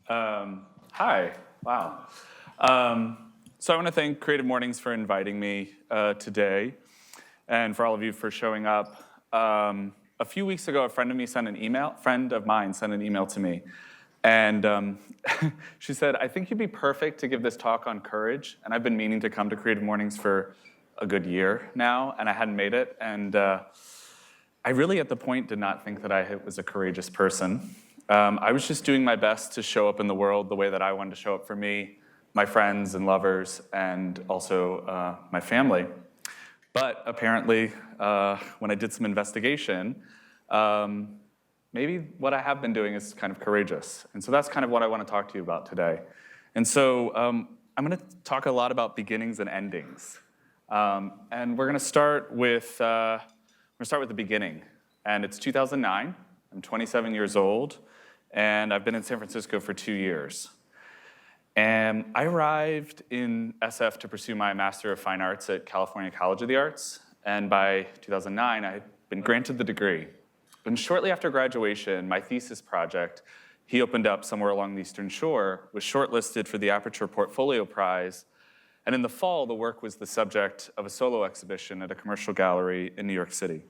Hi, wow. So I want to thank Creative Mornings for inviting me today, and for all of you for showing up. A few weeks ago, a friend of mine sent an email to me, and she said, I think you'd be perfect to give this talk on courage, and I've been meaning to come to Creative Mornings for a good year now, and I hadn't made it, and I really at the point did not think that I was a courageous person. I was just doing my best to show up in the world the way that I wanted to show up for me, my friends and lovers, and also my family. But apparently, when I did some investigation, maybe what I have been doing is kind of courageous. And so that's kind of what I want to talk to you about today. And so I'm going to talk a lot about beginnings and endings. And we're going to start with the beginning. And it's 2009. I'm 27 years old, and I've been in San Francisco for 2 years. And I arrived in SF to pursue my Master of Fine Arts at California College of the Arts, and by 2009, I had been granted the degree. And shortly after graduation, my thesis project, He Opened Up Somewhere Along the Eastern Shore, was shortlisted for the Aperture Portfolio Prize, and in the fall, the work was the subject of a solo exhibition at a commercial gallery in New York City.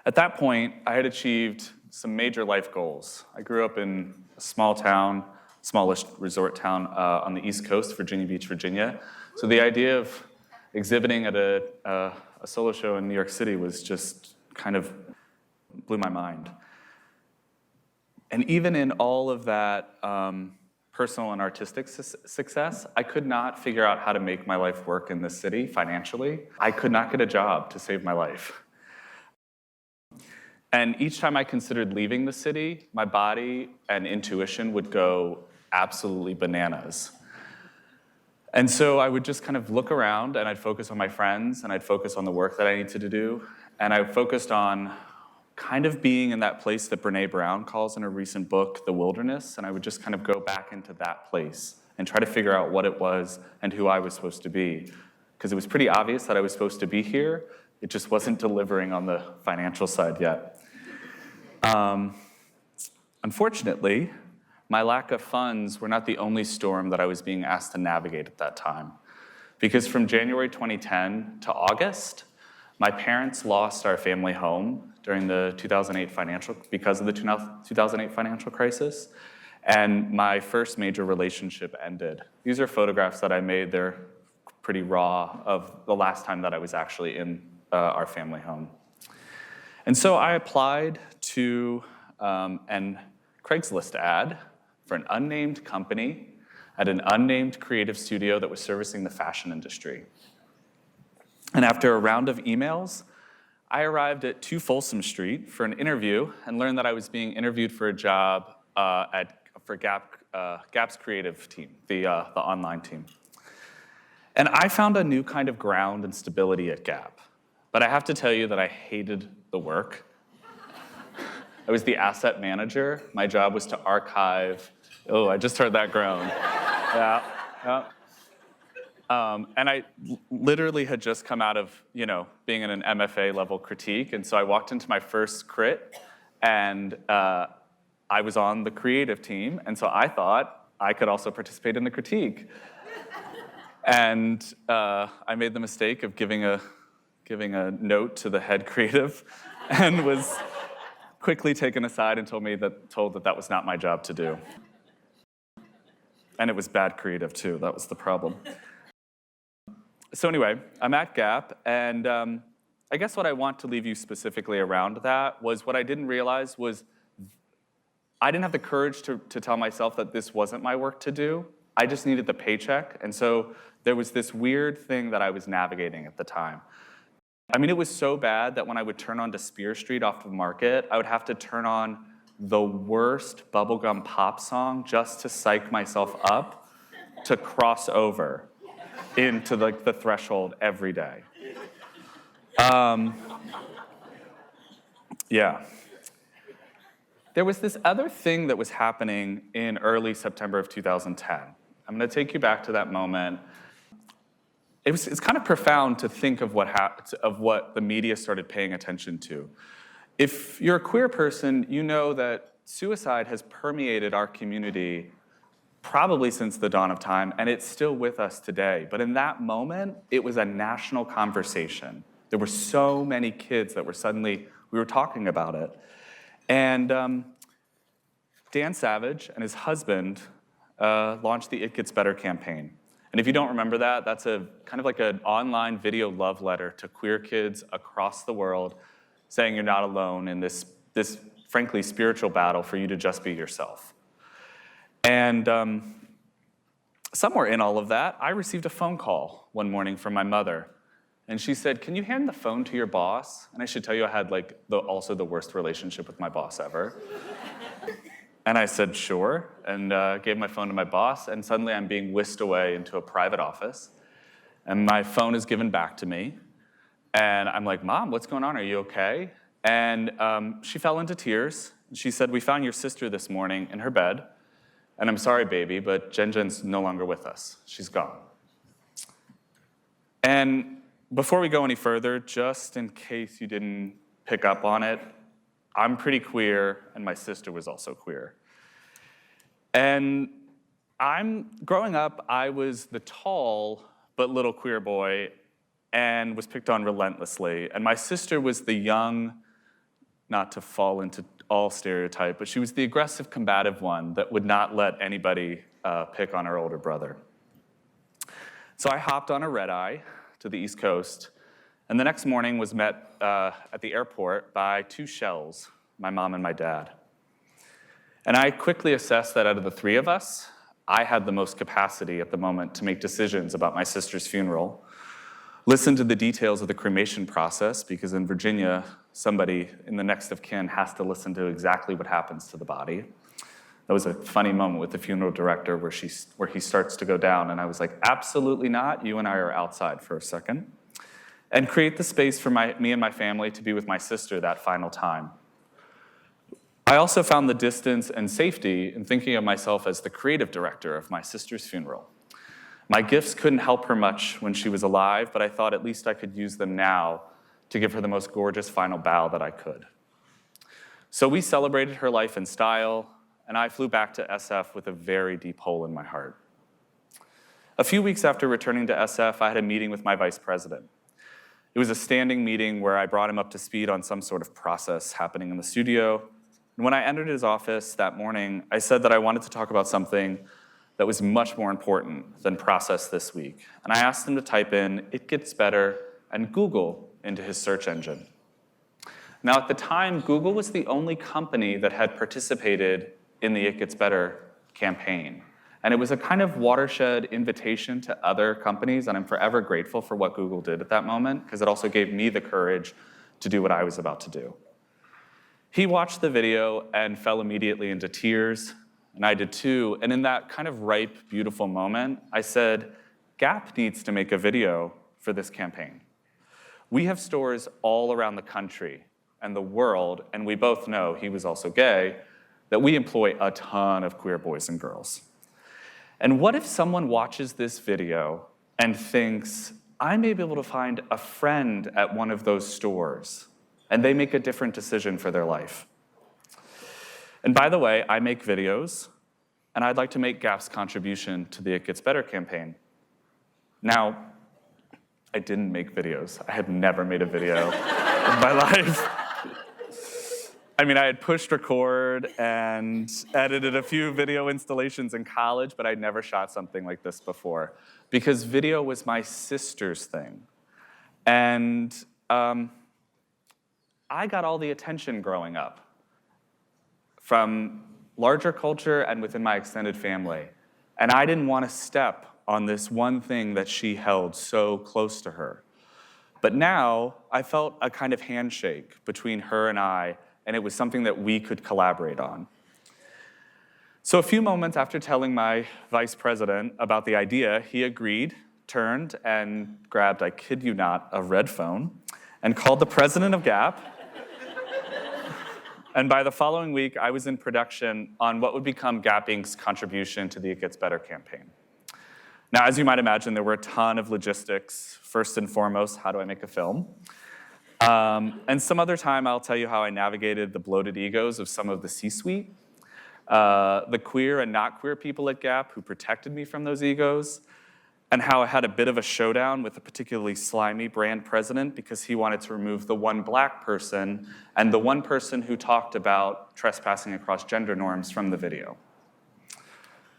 At that point, I had achieved some major life goals. I grew up in a small town, smallish resort town on the East Coast, Virginia Beach, Virginia. So the idea of exhibiting at a solo show in New York City was just kind of blew my mind. And even in all of that personal and artistic success, I could not figure out how to make my life work in this city financially. I could not get a job to save my life. And each time I considered leaving the city, my body and intuition would go absolutely bananas. And so I would just kind of look around, and I'd focus on my friends, and I'd focus on the work that I needed to do. And I focused on kind of being in that place that Brené Brown calls in her recent book, The Wilderness. And I would just kind of go back into that place and try to figure out what it was and who I was supposed to be. Because it was pretty obvious that I was supposed to be here. It just wasn't delivering on the financial side yet. Unfortunately, my lack of funds were not the only storm that I was being asked to navigate at that time. Because from January 2010 to August, my parents lost our family home during the 2008 because of the 2008 financial crisis, and my first major relationship ended. These are photographs that I made. They're pretty raw of the last time that I was actually in our family home. And so I applied to an Craigslist ad for an unnamed company at an unnamed creative studio that was servicing the fashion industry. And after a round of emails, I arrived at 2 Folsom Street for an interview and learned that I was being interviewed for a job for Gap's creative team, the online team. And I found a new kind of ground and stability at Gap. But I have to tell you that I hated the work. I was the asset manager. My job was to archive. Oh, I just heard that groan. Yeah. And I literally had just come out of, being in an MFA level critique. And so I walked into my first crit, and I was on the creative team. And so I thought I could also participate in the critique. And I made the mistake of giving a note to the head creative, and was quickly taken aside and told that was not my job to do. And it was bad creative too, that was the problem. So anyway, I'm at Gap, and I guess what I want to leave you specifically around that was what I didn't realize was I didn't have the courage to tell myself that this wasn't my work to do. I just needed the paycheck, and so there was this weird thing that I was navigating at the time. I mean, it was so bad that when I would turn on to Spear Street off the Market, I would have to turn on the worst bubblegum pop song just to psych myself up to cross over into the threshold every day. Yeah. There was this other thing that was happening in early September of 2010. I'm going to take you back to that moment. It's kind of profound to think of what the media started paying attention to. If you're a queer person, you know that suicide has permeated our community probably since the dawn of time, and it's still with us today. But in that moment, it was a national conversation. There were so many kids that we were talking about it. And Dan Savage and his husband launched the It Gets Better campaign. And if you don't remember that, that's a kind of like an online video love letter to queer kids across the world, saying you're not alone in this frankly spiritual battle for you to just be yourself. And somewhere in all of that, I received a phone call one morning from my mother. And she said, "Can you hand the phone to your boss?" And I should tell you, I had also the worst relationship with my boss ever. And I said, "Sure," and gave my phone to my boss. And suddenly I'm being whisked away into a private office. And my phone is given back to me. And I'm like, "Mom, what's going on? Are you okay?" And she fell into tears. She said, "We found your sister this morning in her bed. And I'm sorry, baby, but Jen's no longer with us. She's gone." And before we go any further, just in case you didn't pick up on it, I'm pretty queer, and my sister was also queer. And growing up, I was the tall but little queer boy and was picked on relentlessly. And my sister was the young, not to fall into all stereotype, but she was the aggressive, combative one that would not let anybody pick on her older brother. So I hopped on a red eye to the East Coast, and the next morning was met at the airport by two shells, my mom and my dad. And I quickly assessed that out of the three of us, I had the most capacity at the moment to make decisions about my sister's funeral, listen to the details of the cremation process, because in Virginia, somebody in the next of kin has to listen to exactly what happens to the body. That was a funny moment with the funeral director where he starts to go down, and I was like, "Absolutely not, you and I are outside for a second." And create the space for me and my family to be with my sister that final time. I also found the distance and safety in thinking of myself as the creative director of my sister's funeral. My gifts couldn't help her much when she was alive, but I thought at least I could use them now to give her the most gorgeous final bow that I could. So we celebrated her life in style, and I flew back to SF with a very deep hole in my heart. A few weeks after returning to SF, I had a meeting with my vice president. It was a standing meeting where I brought him up to speed on some sort of process happening in the studio. And when I entered his office that morning, I said that I wanted to talk about something that was much more important than process this week. And I asked him to type in "It Gets Better" and Google into his search engine. Now, at the time, Google was the only company that had participated in the It Gets Better campaign. And it was a kind of watershed invitation to other companies, and I'm forever grateful for what Google did at that moment, because it also gave me the courage to do what I was about to do. He watched the video and fell immediately into tears, and I did too. And in that kind of ripe, beautiful moment, I said, Gap needs to make a video for this campaign. We have stores all around the country and the world, and we both know, he was also gay, that we employ a ton of queer boys and girls. And what if someone watches this video and thinks, I may be able to find a friend at one of those stores, and they make a different decision for their life? And by the way, I make videos, and I'd like to make Gap's contribution to the It Gets Better campaign. Now, I didn't make videos. I had never made a video in my life. I mean, I had pushed record and edited a few video installations in college, but I'd never shot something like this before, because video was my sister's thing. And I got all the attention growing up from larger culture and within my extended family. And I didn't want to step on this one thing that she held so close to her. But now I felt a kind of handshake between her and I, and it was something that we could collaborate on. So a few moments after telling my vice president about the idea, he agreed, turned, and grabbed, I kid you not, a red phone, and called the president of Gap. And by the following week, I was in production on what would become Gap Inc.'s contribution to the It Gets Better campaign. Now, as you might imagine, there were a ton of logistics. First and foremost, how do I make a film? And some other time, I'll tell you how I navigated the bloated egos of some of the C-suite, the queer and not queer people at Gap who protected me from those egos, and how I had a bit of a showdown with a particularly slimy brand president because he wanted to remove the one black person and the one person who talked about trespassing across gender norms from the video.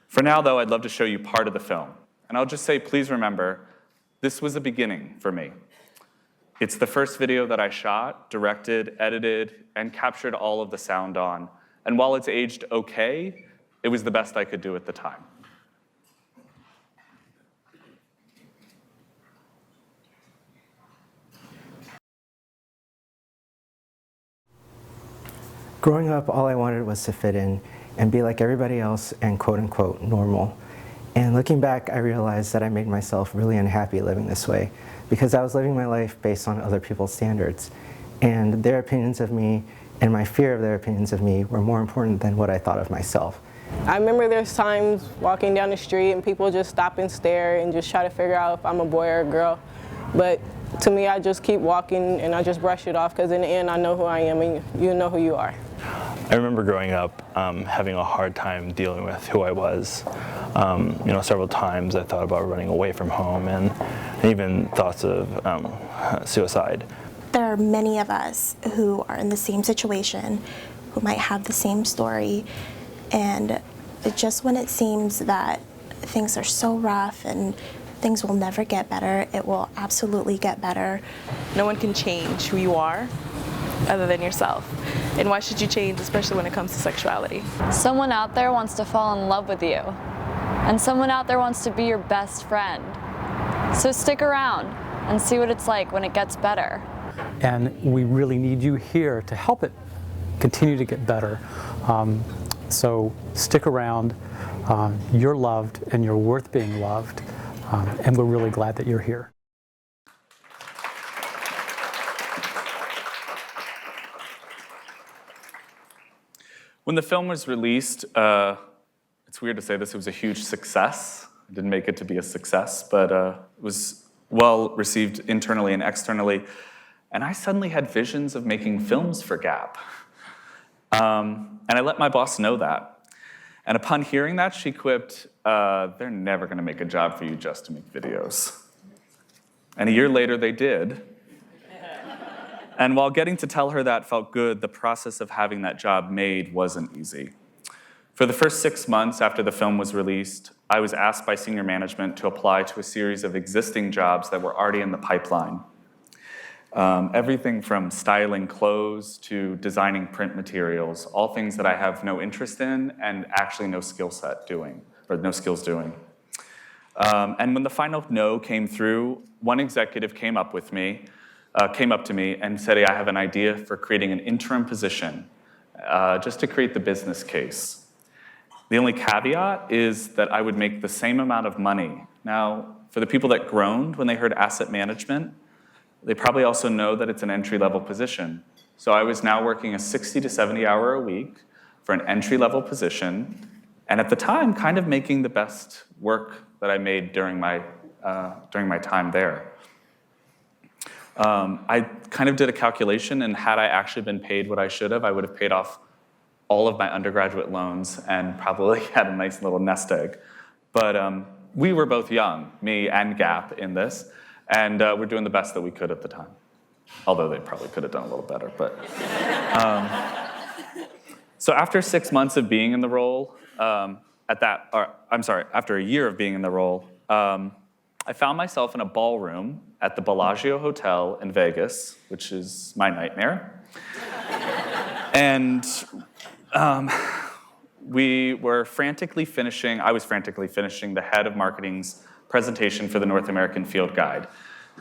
For now, though, I'd love to show you part of the film. And I'll just say, please remember, this was a beginning for me. It's the first video that I shot, directed, edited, and captured all of the sound on. And while it's aged okay, it was the best I could do at the time. Growing up, all I wanted was to fit in and be like everybody else and quote-unquote normal. And looking back, I realized that I made myself really unhappy living this way because I was living my life based on other people's standards. And their opinions of me and my fear of their opinions of me were more important than what I thought of myself. I remember there's times walking down the street and people just stop and stare and just try to figure out if I'm a boy or a girl. But to me, I just keep walking and I just brush it off because in the end, I know who I am and you know who you are. I remember growing up having a hard time dealing with who I was. Several times I thought about running away from home and even thoughts of suicide. There are many of us who are in the same situation, who might have the same story, and just when it seems that things are so rough and things will never get better, it will absolutely get better. No one can change who you are other than yourself. And why should you change, especially when it comes to sexuality? Someone out there wants to fall in love with you. And someone out there wants to be your best friend. So stick around and see what it's like when it gets better. And we really need you here to help it continue to get better. So stick around. You're loved and you're worth being loved. And we're really glad that you're here. When the film was released, it's weird to say this, it was a huge success. It didn't make it to be a success, but it was well received internally and externally. And I suddenly had visions of making films for Gap. And I let my boss know that. And upon hearing that, she quipped, they're never gonna make a job for you just to make videos. And a year later, they did. And while getting to tell her that felt good, the process of having that job made wasn't easy. For the first 6 months after the film was released, I was asked by senior management to apply to a series of existing jobs that were already in the pipeline. Everything from styling clothes to designing print materials, all things that I have no interest in and actually no skills doing. And when the final no came through, one executive came up to me and said, hey, I have an idea for creating an interim position, just to create the business case. The only caveat is that I would make the same amount of money. Now, for the people that groaned when they heard asset management, they probably also know that it's an entry-level position. So I was now working a 60 to 70 hour a week for an entry-level position, and at the time, kind of making the best work that I made during my time there. I kind of did a calculation, and had I actually been paid what I should have, I would have paid off all of my undergraduate loans and probably had a nice little nest egg. But we were both young, me and Gap, in this, and we're doing the best that we could at the time. Although they probably could have done a little better, but. So after 6 months of being in the role, after a year of being in the role, I found myself in a ballroom at the Bellagio Hotel in Vegas, which is my nightmare. And I was frantically finishing the head of marketing's presentation for the North American Field Guide.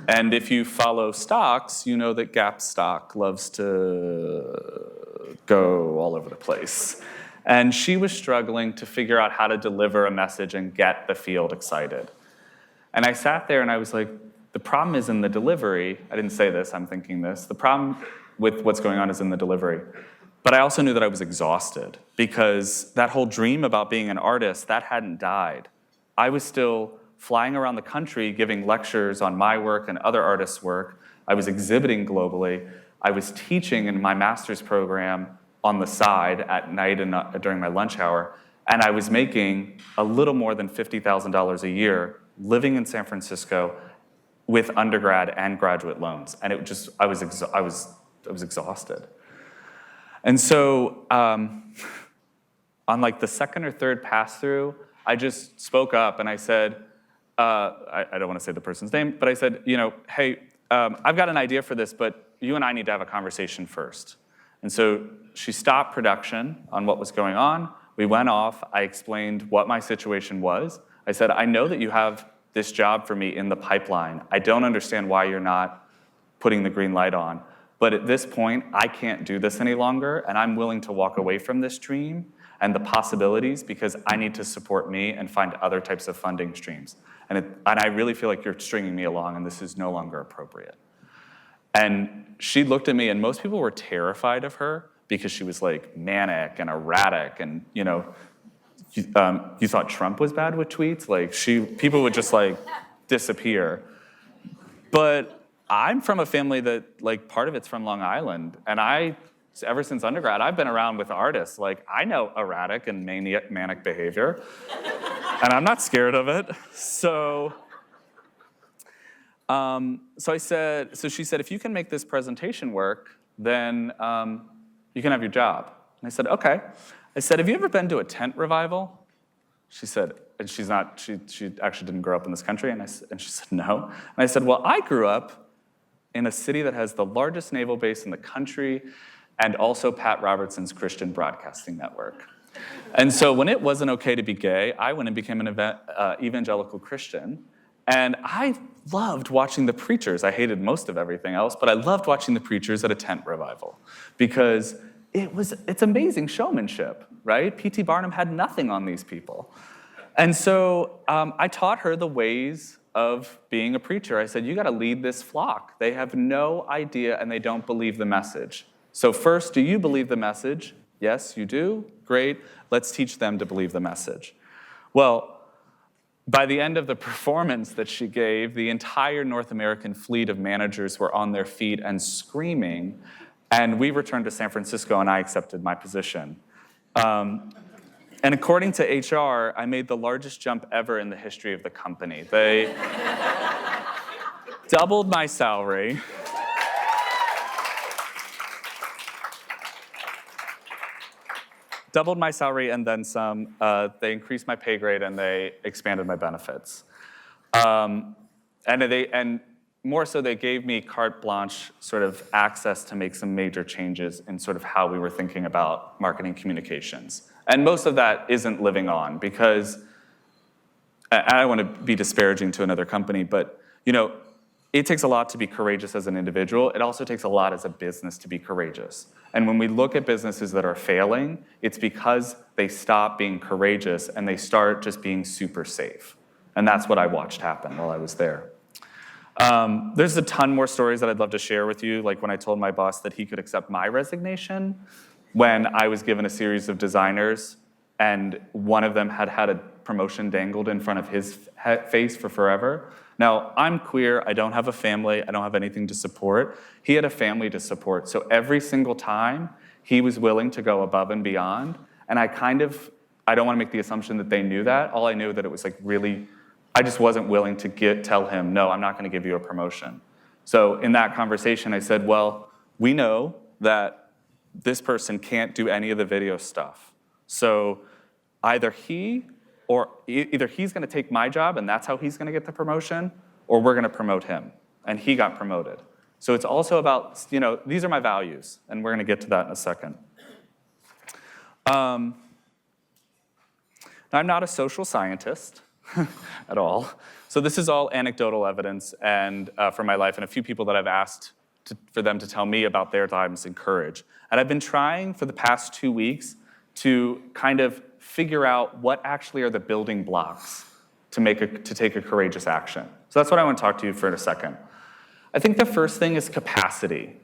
And if you follow stocks, you know that Gap stock loves to go all over the place. And she was struggling to figure out how to deliver a message and get the field excited. And I sat there and I was like, the problem is in the delivery. I didn't say this, I'm thinking this. The problem with what's going on is in the delivery. But I also knew that I was exhausted because that whole dream about being an artist, that hadn't died. I was still flying around the country giving lectures on my work and other artists' work. I was exhibiting globally. I was teaching in my master's program on the side at night and during my lunch hour. And I was making a little more than $50,000 a year living in San Francisco with undergrad and graduate loans. And it just, I was exhausted. And so on like the second or third pass through, I just spoke up and I said, I don't want to say the person's name, but I said, hey, I've got an idea for this, but you and I need to have a conversation first. And so she stopped production on what was going on. We went off. I explained what my situation was. I said, I know that you have this job for me in the pipeline. I don't understand why you're not putting the green light on. But at this point, I can't do this any longer, and I'm willing to walk away from this dream and the possibilities because I need to support me and find other types of funding streams. And I really feel like you're stringing me along, and this is no longer appropriate. And she looked at me, and most people were terrified of her because she was like manic and erratic, and you thought Trump was bad with tweets? Like people would just like disappear. But I'm from a family that like part of it's from Long Island, and ever since undergrad, I've been around with artists. Like I know erratic and manic behavior, and I'm not scared of it. So she said, if you can make this presentation work, then you can have your job. And I said, okay. I said, have you ever been to a tent revival? She said, and she actually didn't grow up in this country, and she said, no. And I said, well, I grew up in a city that has the largest naval base in the country, and also Pat Robertson's Christian Broadcasting Network. And so when it wasn't okay to be gay, I went and became an evangelical Christian, and I loved watching the preachers. I hated most of everything else, but I loved watching the preachers at a tent revival because it's amazing showmanship, right? P.T. Barnum had nothing on these people. And so I taught her the ways of being a preacher. I said, you gotta lead this flock. They have no idea and they don't believe the message. So first, do you believe the message? Yes, you do. Great. Let's teach them to believe the message. Well, by the end of the performance that she gave, the entire North American fleet of managers were on their feet and screaming, and we returned to San Francisco and I accepted my position. And according to HR, I made the largest jump ever in the history of the company. They doubled my salary. Doubled my salary and then some. They increased my pay grade and they expanded my benefits. And more so, they gave me carte blanche sort of access to make some major changes in sort of how we were thinking about marketing communications. And most of that isn't living on because, I don't want to be disparaging to another company, but it takes a lot to be courageous as an individual. It also takes a lot as a business to be courageous. And when we look at businesses that are failing, it's because they stop being courageous and they start just being super safe. And that's what I watched happen while I was there. There's a ton more stories that I'd love to share with you, like when I told my boss that he could accept my resignation when I was given a series of designers and one of them had had a promotion dangled in front of his face for forever. Now, I'm queer, I don't have a family, I don't have anything to support. He had a family to support, so every single time, he was willing to go above and beyond, and I don't want to make the assumption that they knew that. All I knew that it was like really, I just wasn't willing to tell him, no, I'm not going to give you a promotion. So in that conversation, I said, well, we know that this person can't do any of the video stuff. So either he's going to take my job and that's how he's going to get the promotion, or we're going to promote him. And he got promoted. So it's also about, these are my values, and we're going to get to that in a second. Now, I'm not a social scientist at all. So this is all anecdotal evidence and from my life and a few people that I've asked for them to tell me about their times in courage. And I've been trying for the past 2 weeks to kind of figure out what actually are the building blocks to take a courageous action. So that's what I want to talk to you for in a second. I think the first thing is capacity.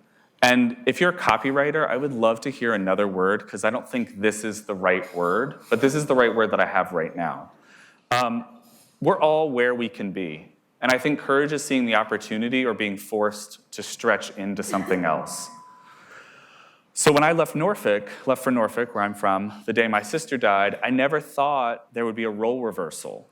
And if you're a copywriter, I would love to hear another word, because I don't think this is the right word, but this is the right word that I have right now. We're all where we can be. And I think courage is seeing the opportunity or being forced to stretch into something else. So when I left for Norfolk, where I'm from, the day my sister died, I never thought there would be a role reversal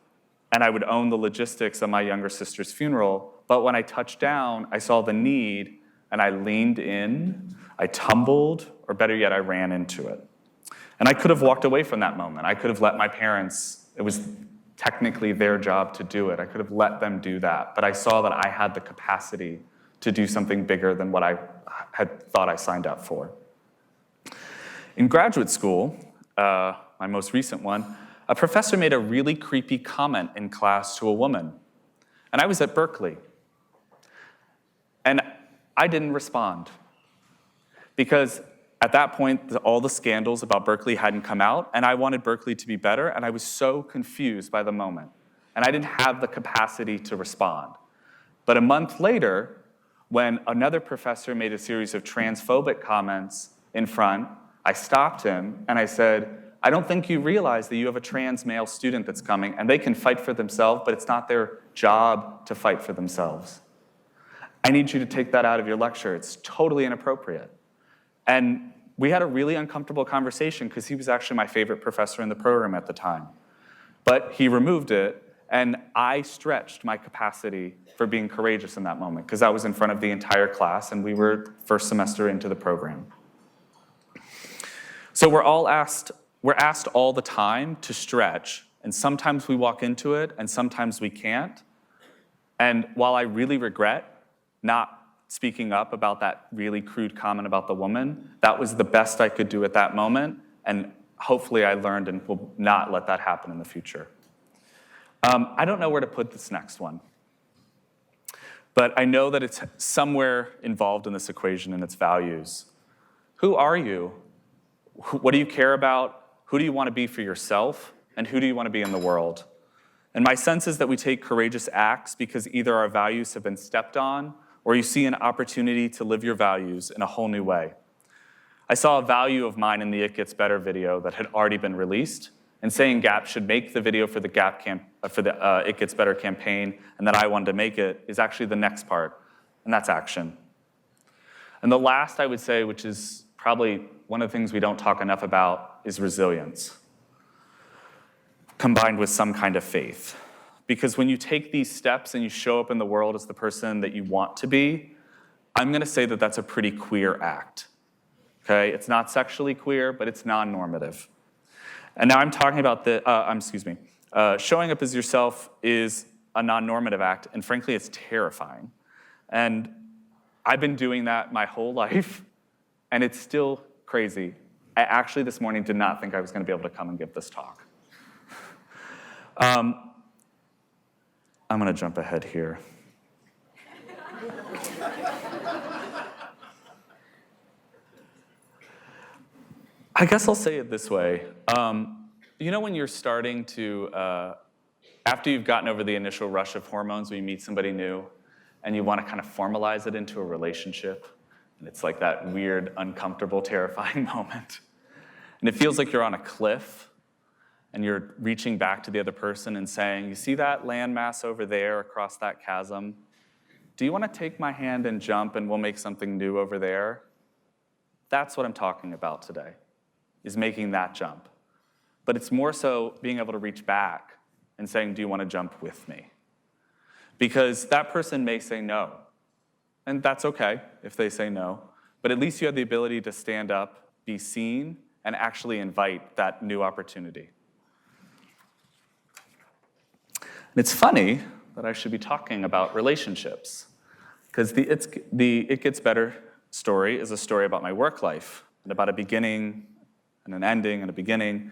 and I would own the logistics of my younger sister's funeral. But when I touched down, I saw the need and I leaned in, I tumbled, or better yet, I ran into it. And I could have walked away from that moment. I could have let my parents, it was technically their job to do it. I could have let them do that. But I saw that I had the capacity to do something bigger than what I had thought I signed up for. In graduate school, my most recent one, a professor made a really creepy comment in class to a woman. And I was at Berkeley. And I didn't respond. Because at that point, all the scandals about Berkeley hadn't come out, and I wanted Berkeley to be better, and I was so confused by the moment. And I didn't have the capacity to respond. But a month later, when another professor made a series of transphobic comments in front, I stopped him and I said, I don't think you realize that you have a trans male student that's coming and they can fight for themselves, but it's not their job to fight for themselves. I need you to take that out of your lecture. It's totally inappropriate. And we had a really uncomfortable conversation because he was actually my favorite professor in the program at the time. But he removed it, and I stretched my capacity for being courageous in that moment because I was in front of the entire class and we were first semester into the program. So we're asked all the time to stretch, and sometimes we walk into it and sometimes we can't. And while I really regret not speaking up about that really crude comment about the woman, that was the best I could do at that moment, and hopefully I learned and will not let that happen in the future. I don't know where to put this next one, but I know that it's somewhere involved in this equation and its values. Who are you? What do you care about? Who do you want to be for yourself? And who do you want to be in the world? And my sense is that we take courageous acts because either our values have been stepped on or you see an opportunity to live your values in a whole new way. I saw a value of mine in the It Gets Better video that had already been released, and saying Gap should make the video for the It Gets Better campaign, and that I wanted to make it, is actually the next part, and that's action. And the last I would say, which is probably one of the things we don't talk enough about, is resilience, combined with some kind of faith. Because when you take these steps and you show up in the world as the person that you want to be, I'm going to say that that's a pretty queer act. Okay? It's not sexually queer, but it's non-normative. And now I'm talking about showing up as yourself is a non-normative act, and frankly, it's terrifying. And I've been doing that my whole life, and it's still crazy. I actually this morning did not think I was going to be able to come and give this talk. I'm going to jump ahead here. I guess I'll say it this way. You know when you're starting to, after you've gotten over the initial rush of hormones when you meet somebody new, and you want to kind of formalize it into a relationship, and it's like that weird, uncomfortable, terrifying moment. And it feels like you're on a cliff, and you're reaching back to the other person and saying, you see that landmass over there across that chasm? Do you want to take my hand and jump and we'll make something new over there? That's what I'm talking about today, is making that jump. But it's more so being able to reach back and saying, do you want to jump with me? Because that person may say no. And that's okay if they say no. But at least you have the ability to stand up, be seen, and actually invite that new opportunity. And it's funny that I should be talking about relationships, because the It Gets Better story is a story about my work life, and about a beginning and an ending and a beginning.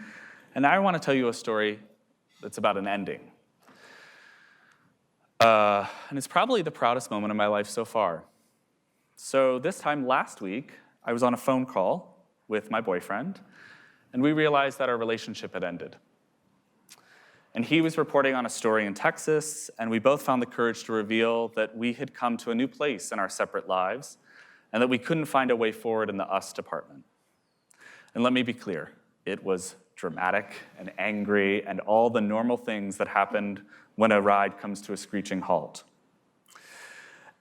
And I want to tell you a story that's about an ending. And it's probably the proudest moment of my life so far. So this time last week, I was on a phone call with my boyfriend, and we realized that our relationship had ended. And he was reporting on a story in Texas, and we both found the courage to reveal that we had come to a new place in our separate lives, and that we couldn't find a way forward in the us department. And let me be clear, it was dramatic and angry and all the normal things that happened when a ride comes to a screeching halt.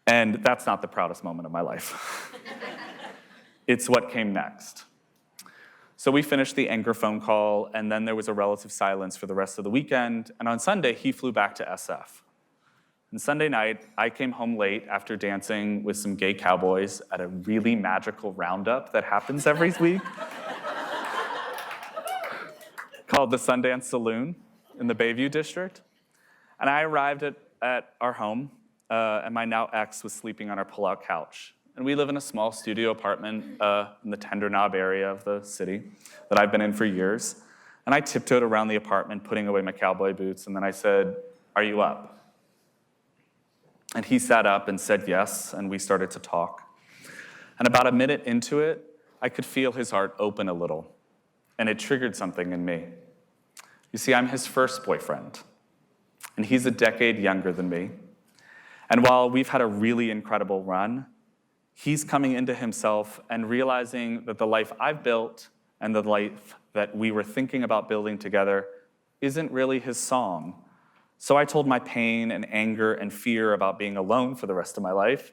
And that's not the proudest moment of my life. It's what came next. So we finished the anger phone call, and then there was a relative silence for the rest of the weekend, and on Sunday, he flew back to SF. And Sunday night, I came home late after dancing with some gay cowboys at a really magical roundup that happens every week called the Sundance Saloon in the Bayview district. And I arrived at our home, and my now ex was sleeping on our pull-out couch. And we live in a small studio apartment in the Tender Knob area of the city that I've been in for years. And I tiptoed around the apartment, putting away my cowboy boots, and then I said, "Are you up?" And he sat up and said yes, and we started to talk. And about a minute into it, I could feel his heart open a little, and it triggered something in me. You see, I'm his first boyfriend, and he's a decade younger than me. And while we've had a really incredible run, he's coming into himself and realizing that the life I've built and the life that we were thinking about building together isn't really his song. So I told my pain and anger and fear about being alone for the rest of my life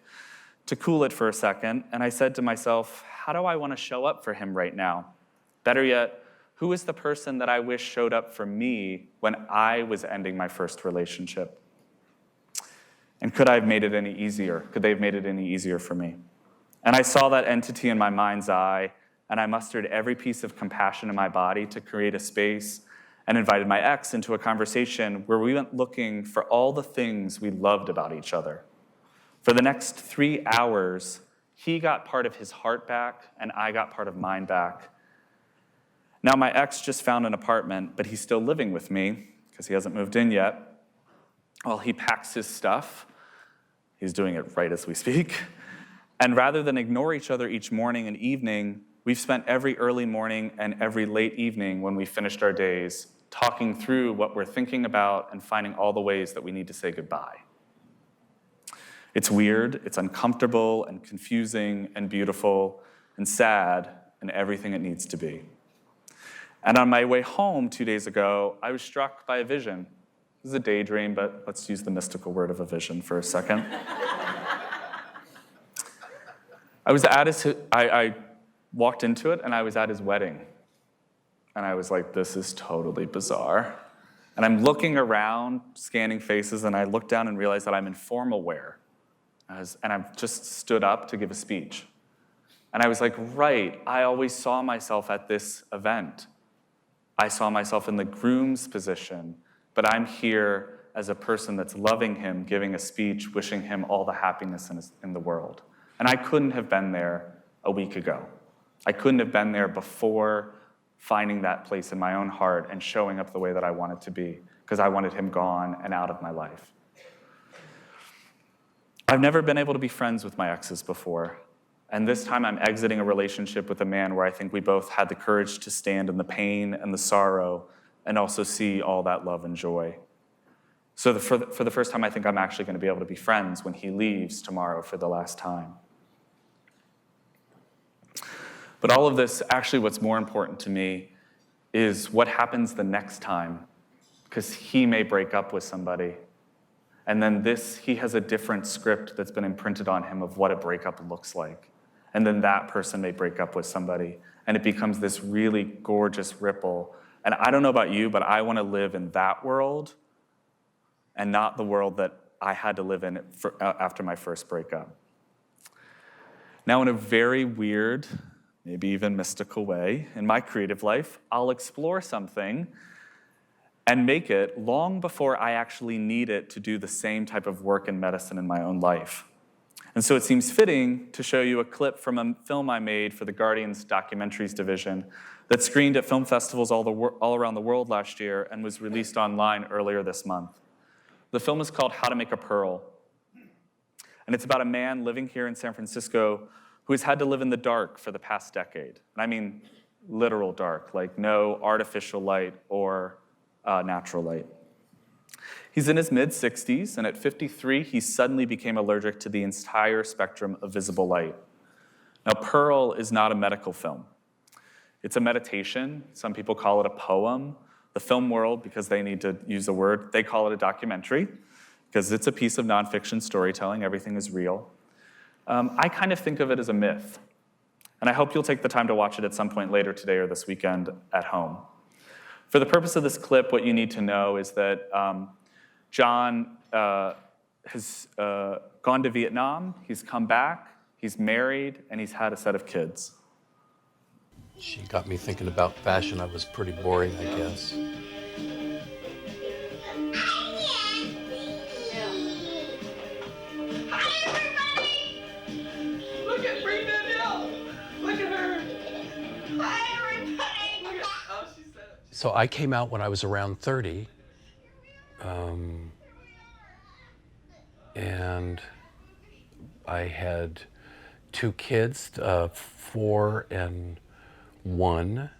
to cool it for a second, and I said to myself, how do I want to show up for him right now? Better yet, who is the person that I wish showed up for me when I was ending my first relationship? And could I have made it any easier? Could they have made it any easier for me? And I saw that entity in my mind's eye, and I mustered every piece of compassion in my body to create a space and invited my ex into a conversation where we went looking for all the things we loved about each other. For the next 3 hours, he got part of his heart back, and I got part of mine back. Now, my ex just found an apartment, but he's still living with me because he hasn't moved in yet. Well, he packs his stuff. He's doing it right as we speak. And rather than ignore each other each morning and evening, we've spent every early morning and every late evening when we finished our days talking through what we're thinking about and finding all the ways that we need to say goodbye. It's weird, it's uncomfortable and confusing and beautiful and sad and everything it needs to be. And on my way home 2 days ago, I was struck by a vision. This is a daydream, but let's use the mystical word of a vision for a second. I walked into it, and I was at his wedding. And I was like, this is totally bizarre. And I'm looking around, scanning faces, and I look down and realize that I'm in formal wear. And I've just stood up to give a speech. And I was like, right, I always saw myself at this event. I saw myself in the groom's position, but I'm here as a person that's loving him, giving a speech, wishing him all the happiness in the world. And I couldn't have been there a week ago. I couldn't have been there before finding that place in my own heart and showing up the way that I wanted to be, because I wanted him gone and out of my life. I've never been able to be friends with my exes before, and this time I'm exiting a relationship with a man where I think we both had the courage to stand in the pain and the sorrow and also see all that love and joy. So for the first time, I think I'm actually going to be able to be friends when he leaves tomorrow for the last time. But all of this, actually what's more important to me is what happens the next time, because he may break up with somebody. And then he has a different script that's been imprinted on him of what a breakup looks like. And then that person may break up with somebody, and it becomes this really gorgeous ripple. And I don't know about you, but I want to live in that world and not the world that I had to live in after my first breakup. Now, in a very weird, maybe even mystical way, in my creative life, I'll explore something and make it long before I actually need it to do the same type of work in medicine in my own life. And so it seems fitting to show you a clip from a film I made for the Guardian's documentaries division that screened at film festivals all around the world last year and was released online earlier this month. The film is called How to Make a Pearl. And it's about a man living here in San Francisco who has had to live in the dark for the past decade. And I mean literal dark, like no artificial light or natural light. He's in his mid-60s, and at 53, he suddenly became allergic to the entire spectrum of visible light. Now, Pearl is not a medical film. It's a meditation. Some people call it a poem. The film world, because they need to use a word, they call it a documentary, because it's a piece of nonfiction storytelling. Everything is real. I kind of think of it as a myth. And I hope you'll take the time to watch it at some point later today or this weekend at home. For the purpose of this clip, what you need to know is that John has gone to Vietnam, he's come back, he's married, and he's had a set of kids. She got me thinking about fashion. I was pretty boring, I guess. So I came out when I was around 30, and I had 2 kids, 4 and 1.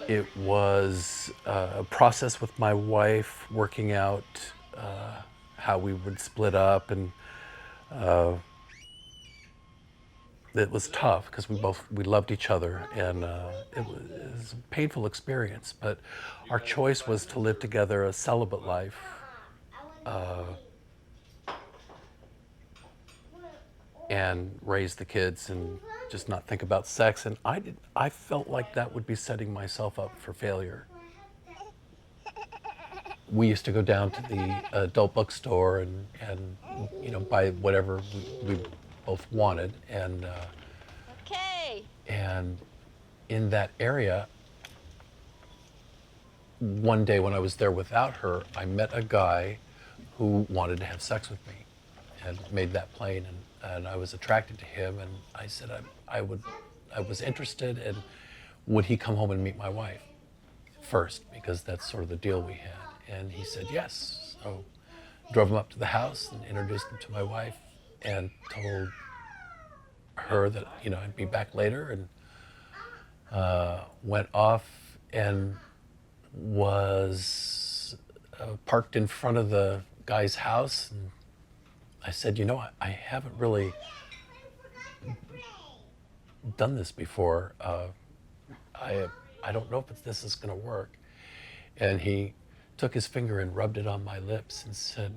It was a process with my wife, working out how we would split up, and it was tough because we loved each other, and it was a painful experience. But our choice was to live together a celibate life. And raise the kids and just not think about sex. And I felt like that would be setting myself up for failure. We used to go down to the adult bookstore and buy whatever we both wanted. And and in that area, one day when I was there without her, I met a guy who wanted to have sex with me, and made that plain. And I was attracted to him, and I said I was interested, and would he come home and meet my wife first, because that's sort of the deal we had. And he said yes. So drove him up to the house and introduced him to my wife, and told her that I'd be back later, and went off and was parked in front of the guy's house. And I said, I haven't really done this before. I don't know if this is going to work. And he took his finger and rubbed it on my lips and said,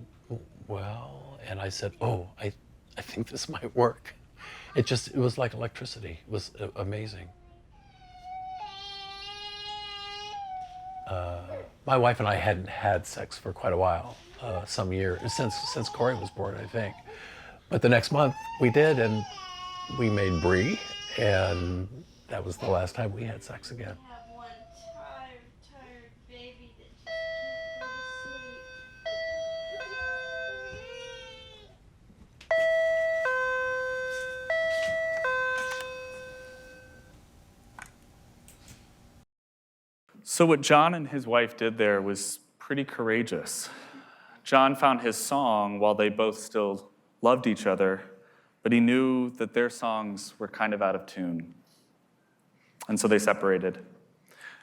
well, and I said, oh, I think this might work. It was like electricity. It was amazing. My wife and I hadn't had sex for quite a while, some years, since Corey was born, I think. But the next month we did, and we made brie, and that was the last time we had sex again. I have one tired baby that just can't go to sleep. So what John and his wife did there was pretty courageous. John found his song while they both still loved each other, but he knew that their songs were kind of out of tune. And so they separated.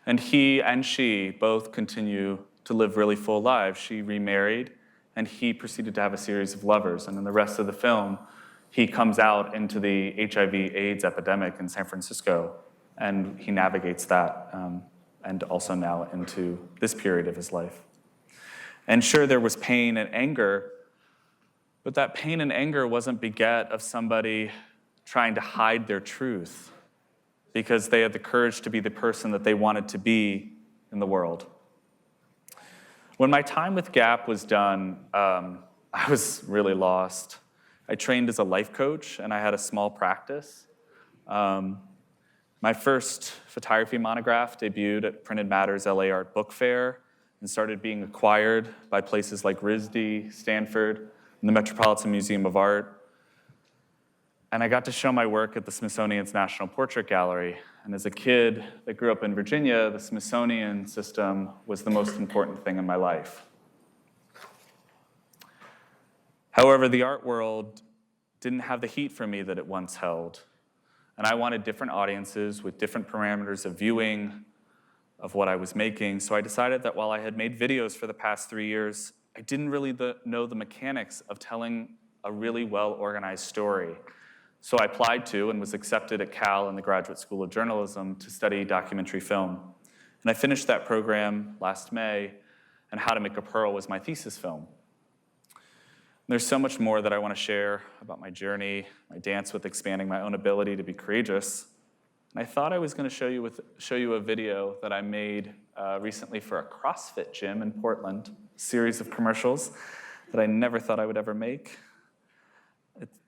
And he and she both continue to live really full lives. She remarried, and he proceeded to have a series of lovers. And in the rest of the film, he comes out into the HIV/AIDS epidemic in San Francisco, and he navigates that, and also now into this period of his life. And sure, there was pain and anger, but that pain and anger wasn't beget of somebody trying to hide their truth, because they had the courage to be the person that they wanted to be in the world. When my time with Gap was done, I was really lost. I trained as a life coach, and I had a small practice. My first photography monograph debuted at Printed Matter's LA Art Book Fair and started being acquired by places like RISD, Stanford, and the Metropolitan Museum of Art. And I got to show my work at the Smithsonian's National Portrait Gallery. And as a kid that grew up in Virginia, the Smithsonian system was the most important thing in my life. However, the art world didn't have the heat for me that it once held. And I wanted different audiences with different parameters of viewing of what I was making. So I decided that while I had made videos for the past 3 years, I didn't really know the mechanics of telling a really well-organized story So I applied to and was accepted at Cal in the Graduate School of Journalism to study documentary film. And I finished that program last May, and How to Make a Pearl was my thesis film. There's so much more that I want to share about my journey, my dance with expanding my own ability to be courageous. And I thought I was going to show you a video that I made recently for a CrossFit gym in Portland, a series of commercials that I never thought I would ever make.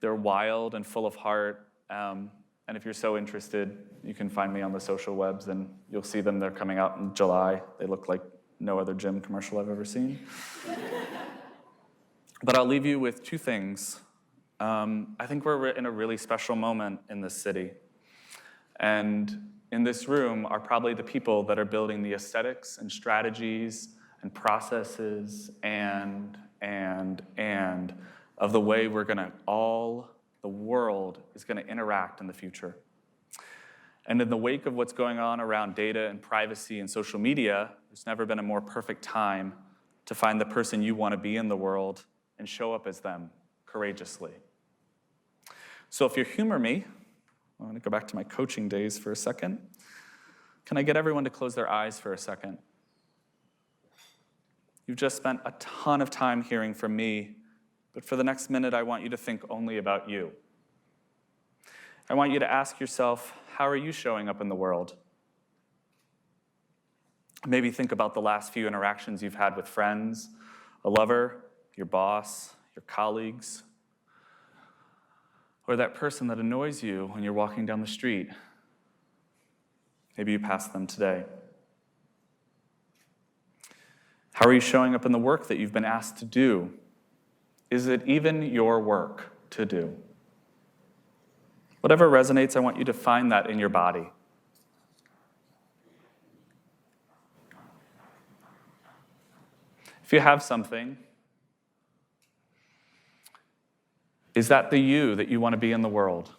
They're wild and full of heart, and if you're so interested, you can find me on the social webs, and you'll see them. They're coming out in July. They look like no other gym commercial I've ever seen. But I'll leave you with two things. I think we're in a really special moment in this city. And in this room are probably the people that are building the aesthetics and strategies and processes and of the way the world is going to interact in the future. And in the wake of what's going on around data and privacy and social media, there's never been a more perfect time to find the person you want to be in the world and show up as them courageously. So if you humor me, I'm going to go back to my coaching days for a second. Can I get everyone to close their eyes for a second? You've just spent a ton of time hearing from me, but for the next minute, I want you to think only about you. I want you to ask yourself, how are you showing up in the world? Maybe think about the last few interactions you've had with friends, a lover, your boss, your colleagues, or that person that annoys you when you're walking down the street. Maybe you passed them today. How are you showing up in the work that you've been asked to do? Is it even your work to do? Whatever resonates, I want you to find that in your body. If you have something, is that the you that you want to be in the world?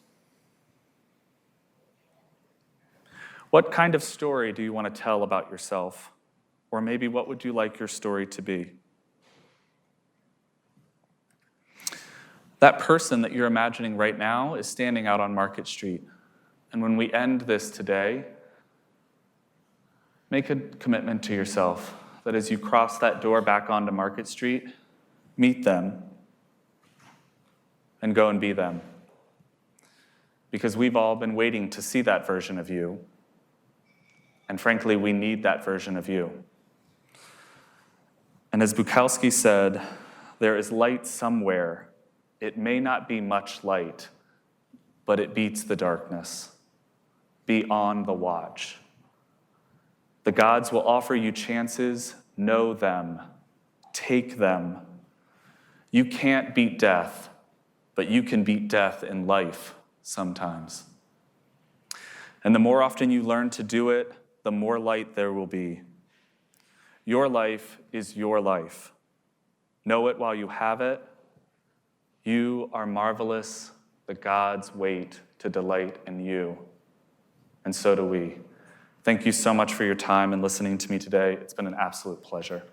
What kind of story do you want to tell about yourself? Or maybe what would you like your story to be? That person that you're imagining right now is standing out on Market Street. And when we end this today, make a commitment to yourself that as you cross that door back onto Market Street, meet them and go and be them. Because we've all been waiting to see that version of you. And frankly, we need that version of you. And as Bukowski said, there is light somewhere. It may not be much light, but it beats the darkness. Be on the watch. The gods will offer you chances. Know them. Take them. You can't beat death, but you can beat death in life sometimes. And the more often you learn to do it, the more light there will be. Your life is your life. Know it while you have it. You are marvelous. The gods wait to delight in you. And so do we. Thank you so much for your time and listening to me today. It's been an absolute pleasure.